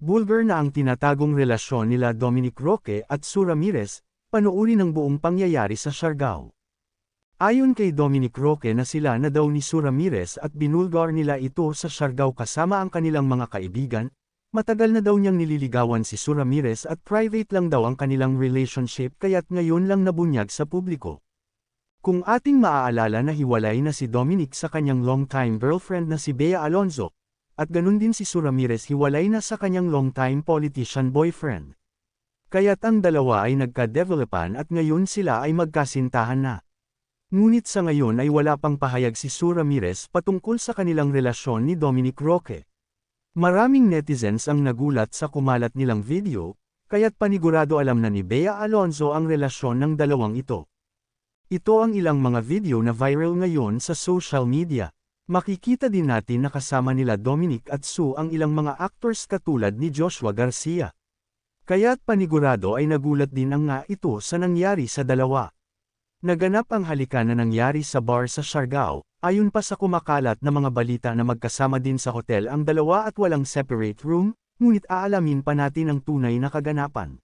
Bulgar na ang tinatagong relasyon nila Dominic Roque at Sue Ramirez, panoorin ang buong pangyayari sa Siargao. Ayon kay Dominic Roque na sila na daw ni Sue Ramirez at binulgar nila ito sa Siargao kasama ang kanilang mga kaibigan, matagal na daw niyang nililigawan si Sue Ramirez at private lang daw ang kanilang relationship kaya't ngayon lang nabunyag sa publiko. Kung ating maaalala na hiwalay na si Dominic sa kanyang long-time girlfriend na si Bea Alonzo, at ganun din si Sue Ramirez hiwalay na sa kanyang long-time politician boyfriend. Kaya't ang dalawa ay nagka-developan at ngayon sila ay magkasintahan na. Ngunit sa ngayon ay wala pang pahayag si Sue Ramirez patungkol sa kanilang relasyon ni Dominic Roque. Maraming netizens ang nagulat sa kumalat nilang video, kaya't panigurado alam na ni Bea Alonzo ang relasyon ng dalawang ito. Ito ang ilang mga video na viral ngayon sa social media. Makikita din natin na kasama nila Dominic at Sue ang ilang mga actors katulad ni Joshua Garcia. Kaya't panigurado ay nagulat din ang nga ito sa nangyari sa dalawa. Naganap ang halikan na nangyari sa bar sa Siargao, ayon pa sa kumakalat na mga balita na magkasama din sa hotel ang dalawa at walang separate room, ngunit aalamin pa natin ang tunay na kaganapan.